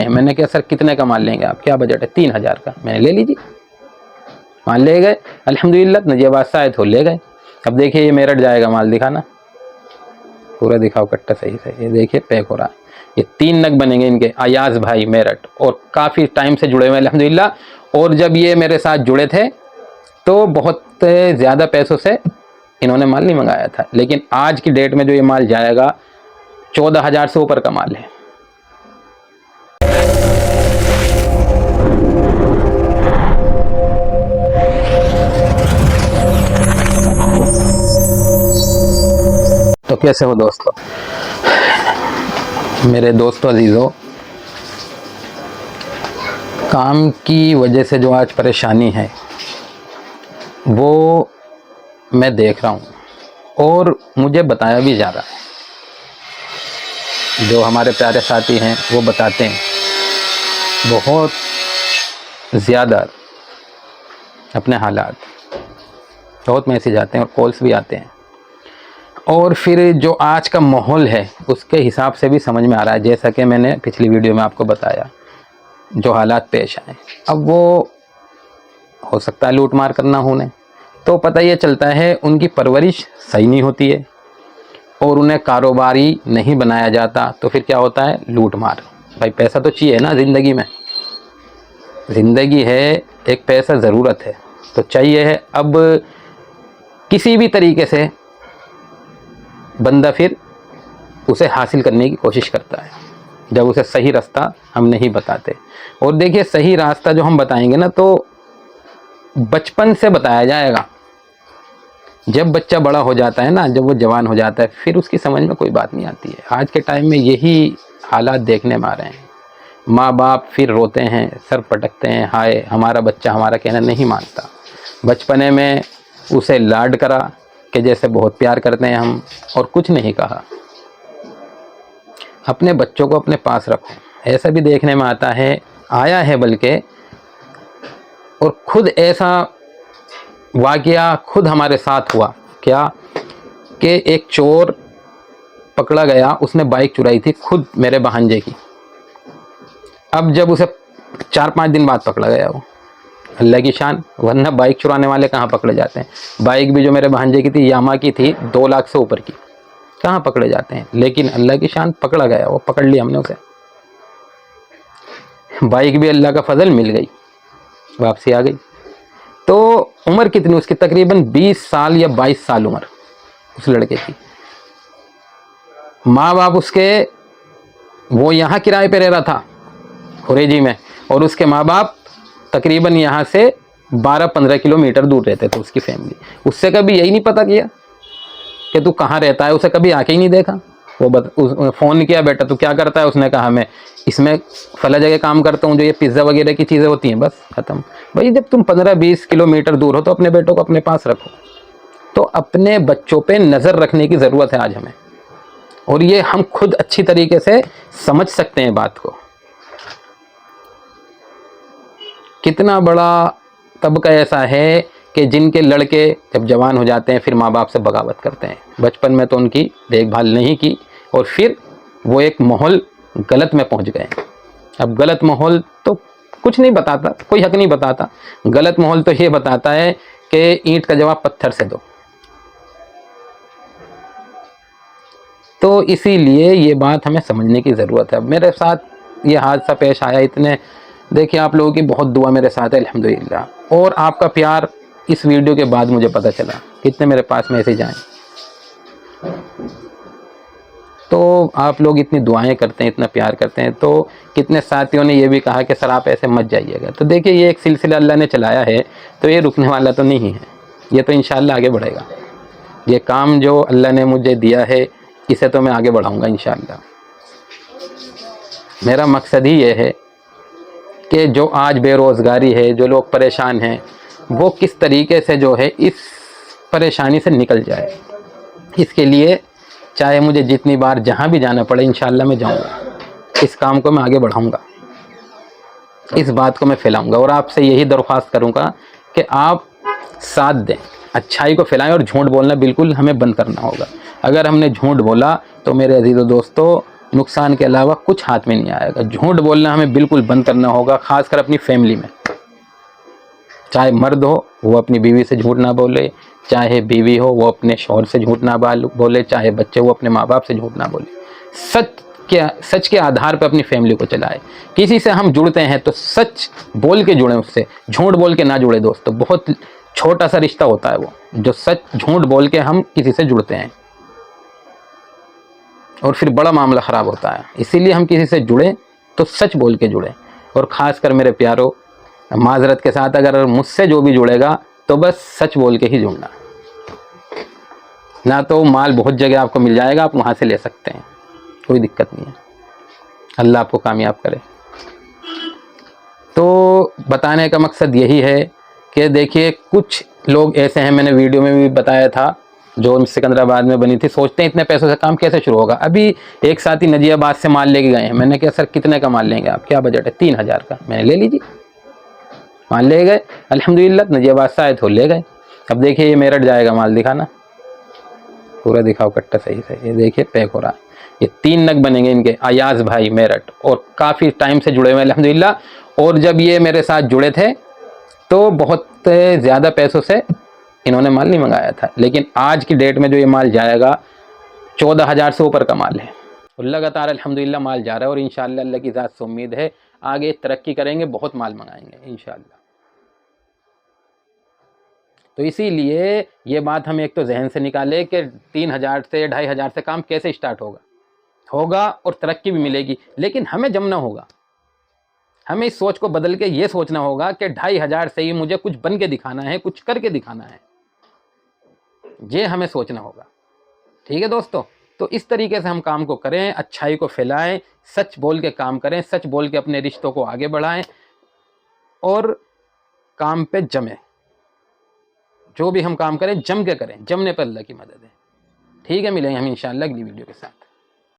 मैंने कहा सर कितने का माल लेंगे आप, क्या बजट है? 3000 का। मैंने ले लीजिए, माल ले गए। अल्हम्दुलिल्लाह नजीबाबाद से आए तो ले गए। अब देखिए ये मेरठ जाएगा माल, दिखाना पूरा दिखाओ कट्टा सही से। ये देखिए पैक हो रहा है। ये 3 नग बनेंगे इनके, अयाज भाई मेरठ, और काफ़ी टाइम से जुड़े हुए हैं अल्हम्दुलिल्लाह। और जब ये मेरे साथ जुड़े थे तो बहुत ज़्यादा पैसों से इन्होंने माल नहीं मंगाया था, लेकिन आज की डेट में जो ये माल जाएगा 14,000 से ऊपर का माल है। तो कैसे हो दोस्तों, मेरे दोस्तों अजीज़ों, काम की वजह से जो आज परेशानी है वो मैं देख रहा हूँ और मुझे बताया भी जा रहा है। जो हमारे प्यारे साथी हैं वो बताते हैं बहुत ज़्यादा अपने हालात, बहुत मैसेज आते हैं और कॉल्स भी आते हैं। और फिर जो आज का माहौल है उसके हिसाब से भी समझ में आ रहा है, जैसा कि मैंने पिछली वीडियो में आपको बताया, जो हालात पेश आए। अब वो हो सकता है लूट मार करना हो उन्हें, तो पता ये चलता है उनकी परवरिश सही नहीं होती है और उन्हें कारोबारी नहीं बनाया जाता, तो फिर क्या होता है? लूट मार। भाई पैसा तो चाहिए ना ज़िंदगी में, ज़िंदगी है, एक पैसा ज़रूरत है तो चाहिए है। अब किसी भी तरीके से बंदा फिर उसे हासिल करने की कोशिश करता है, जब उसे सही रास्ता हम नहीं बताते। और देखिए सही रास्ता जो हम बताएंगे ना तो बचपन से बताया जाएगा। जब बच्चा बड़ा हो जाता है ना, जब वो जवान हो जाता है, फिर उसकी समझ में कोई बात नहीं आती है। आज के टाइम में यही हालात देखने में आ रहे हैं। माँ बाप फिर रोते हैं, सर पटकते हैं, हाय हमारा बच्चा हमारा कहना नहीं मानता। बचपने में उसे लाड करा कि जैसे बहुत प्यार करते हैं हम, और कुछ नहीं कहा। अपने बच्चों को अपने पास रखो। ऐसा भी देखने में आता है, आया है बल्कि, और खुद ऐसा वाक़या खुद हमारे साथ हुआ क्या कि एक चोर पकड़ा गया, उसने बाइक चुराई थी खुद मेरे भांजे की। अब जब उसे 4-5 दिन बाद पकड़ा गया, वो अल्लाह की शान, वरना बाइक चुराने वाले कहाँ पकड़े जाते हैं। बाइक भी जो मेरे भांजे की थी, यामा की थी, 2 लाख से ऊपर की, कहाँ पकड़े जाते हैं। लेकिन अल्लाह की शान पकड़ा गया, वो पकड़ लिया हमने उसे। बाइक भी अल्लाह का फजल मिल गई, वापसी आ गई। तो उम्र कितनी उसकी? तकरीबन 20 साल या 22 साल उम्र उस लड़के की। माँ बाप उसके, वो यहाँ किराए पे रह रहा था खुरेजी में, और उसके माँ बाप तकरीबन यहाँ से 12-15 किलोमीटर दूर रहते थे। उसकी फैमिली उससे कभी यही नहीं पता किया कि तू कहाँ रहता है, उसे कभी आके ही नहीं देखा। वो फ़ोन किया, बेटा तू क्या करता है? उसने कहा मैं इसमें फला जगह काम करता हूँ, जो ये पिज़्ज़ा वगैरह की चीज़ें होती हैं, बस ख़त्म। भाई जब तुम 15-20 किलोमीटर दूर हो तो अपने बेटों को अपने पास रखो। तो अपने बच्चों पे नज़र रखने की ज़रूरत है आज हमें, और ये हम खुद अच्छी तरीके से समझ सकते हैं बात को। कितना बड़ा तबका ऐसा है कि जिनके लड़के जब जवान हो जाते हैं फिर माँ बाप से बगावत करते हैं। बचपन में तो उनकी देखभाल नहीं की और फिर वो एक माहौल गलत में पहुंच गए। अब गलत माहौल तो कुछ नहीं बताता, कोई हक नहीं बताता। गलत माहौल तो ये बताता है कि ईंट का जवाब पत्थर से दो। तो इसीलिए ये बात हमें समझने की ज़रूरत है। अब मेरे साथ ये हादसा पेश आया, इतने देखिए आप लोगों की बहुत दुआ मेरे साथ है अल्हम्दुलिल्लाह, और आपका प्यार इस वीडियो के बाद मुझे पता चला कितने मेरे पास मैसेज आए। तो आप लोग इतनी दुआएं करते हैं, इतना प्यार करते हैं, तो कितने साथियों ने ये भी कहा कि सर आप ऐसे मत जाइएगा। तो देखिए ये एक सिलसिला अल्लाह ने चलाया है, तो ये रुकने वाला तो नहीं है, ये तो इंशाअल्लाह आगे बढ़ेगा। ये काम जो अल्लाह ने मुझे दिया है इसे तो मैं आगे बढ़ाऊँगा इंशाअल्लाह। मेरा मकसद ही ये है कि जो आज बेरोज़गारी है, जो लोग परेशान हैं, वो किस तरीके से जो है इस परेशानी से निकल जाए। इसके लिए चाहे मुझे जितनी बार जहाँ भी जाना पड़े इंशाअल्लाह मैं जाऊँगा। इस काम को मैं आगे बढ़ाऊँगा, इस बात को मैं फैलाऊँगा, और आपसे यही दरख्वास्त करूँगा कि आप साथ दें, अच्छाई को फैलाएं, और झूठ बोलना बिल्कुल हमें बंद करना होगा। अगर हमने झूठ बोला तो मेरे अजीज़ों दोस्तों नुकसान के अलावा कुछ हाथ में नहीं आएगा। झूठ बोलना हमें बिल्कुल बंद करना होगा, खासकर अपनी फैमिली में। चाहे मर्द हो वो अपनी बीवी से झूठ ना बोले, चाहे बीवी हो वो अपने शौहर से झूठ ना बोले, चाहे बच्चे वो अपने माँ बाप से झूठ ना बोले। सच के आधार पर अपनी फैमिली को चलाए। किसी से हम जुड़ते हैं तो सच बोल के जुड़े उससे, झूठ बोल के ना जुड़े दोस्तों। बहुत छोटा सा रिश्ता होता है वो, जो सच झूठ बोल के हम किसी से जुड़ते हैं और फिर बड़ा मामला ख़राब होता है। इसीलिए हम किसी से जुड़े तो सच बोल के जुड़े। और ख़ासकर मेरे प्यारो, माजरत के साथ अगर मुझसे जो भी जुड़ेगा तो बस सच बोल के ही जुड़ना, ना तो माल बहुत जगह आपको मिल जाएगा, आप वहाँ से ले सकते हैं, कोई दिक्कत नहीं है। अल्लाह आपको कामयाब करे। तो बताने का मकसद यही है कि देखिए कुछ लोग ऐसे हैं, मैंने वीडियो में भी बताया था, जो सिकंदराबाद में बनी थी, सोचते हैं इतने पैसों से काम कैसे शुरू होगा। अभी एक साथी नजियाबाद से माल लेके गए हैं, मैंने कहा सर कितने का माल लेंगे आप, क्या बजट है? 3000 का। मैंने ले लीजिए, माल ले गए अल्हम्दुलिल्लाह। नजियाबाद से आए तो ले गए। अब देखिए ये मेरठ जाएगा माल, दिखाना पूरा दिखाओ कट्टा सही से। ये देखिए पैक हो रहा है, ये 3 नग बनेंगे इनके। अयाज भाई मेरठ, और काफ़ी टाइम से जुड़े हुए हैं अल्हम्दुलिल्लाह। और जब ये मेरे साथ जुड़े थे तो बहुत ज़्यादा पैसों से इन्होंने माल नहीं मंगाया था, लेकिन आज की डेट में जो ये माल जाएगा 14,000 से ऊपर का माल है। और लगातार अल्हम्दुलिल्लाह माल जा रहा है, और इंशाअल्लाह अल्लाह की ज़ात से उम्मीद है आगे तरक्की करेंगे, बहुत माल मंगाएंगे इंशाअल्लाह। तो इसीलिए ये बात हम एक तो जहन से निकाले कि 3000 से 2500 से काम कैसे स्टार्ट होगा और तरक्की भी मिलेगी, लेकिन हमें जमना होगा। हमें इस सोच को बदल के ये सोचना होगा कि 2500 से ही मुझे कुछ बन के दिखाना है, कुछ करके दिखाना है। ये हमें सोचना होगा। ठीक है दोस्तों, तो इस तरीके से हम काम को करें, अच्छाई को फैलाएं, सच बोल के काम करें, सच बोल के अपने रिश्तों को आगे बढ़ाएं और काम पे जमें। जो भी हम काम करें जम के करें, जमने पर अल्लाह की मदद है। ठीक है, मिलेंगे हम इंशाअल्लाह अगली वीडियो के साथ।